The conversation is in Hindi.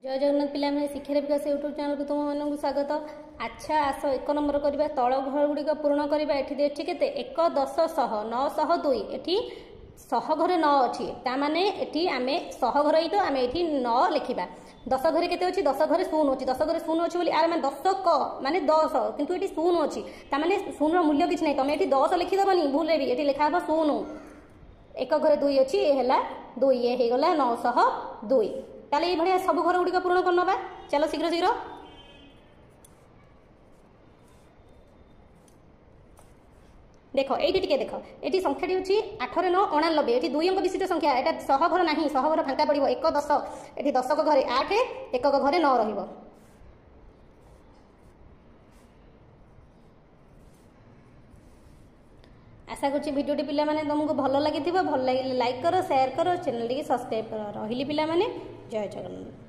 जय जगन्नाथ पिला शिक्षा विकास यूट्यूब चैनल को तुम मानक स्वागत। अच्छा आस एक नंबर करवा तल घर गुड़िक पूर्ण करवा। ये केते 1 10 100 900 2 एठी 100 घरे 9 अच्छी ताने एठी आमे 100 घर ही तो आमे एठी 9 लिखा। 10 घरे केते अच्छी 10 घरे 0 अच्छी 10 घरे 0 अच्छी बोली आर मैं 10 क माने 10 किंतु एठी 0 अच्छी ताने 0 मूल्य किछ नै तमे एठी 10 लिखिदबनी भूल रे एठी लिखा हो 0। 1 घरे 2 अच्छी ये हैला 2 ये हे गला 902। ताले ये भड़िया सब घर गुड़िक पूर्ण कर नबा। चलो शीघ्र शीघ्र देख ये देख ये संख्याटी हूँ 8 रे 9 89 ये 2 अंक विशिष्ट संख्या एटा 100 घर ना 100 घर फांका पड़ो 1 10 ये 10 घरे 8 1 घरे 9 रहिबो। आशा करुँच भिडियोटी पिला माने तुमको भल लगी भल लगे लाइक करो शेयर करो चैनल टी सब्सक्राइब करो। रही पिला माने जय जगन्नाथ।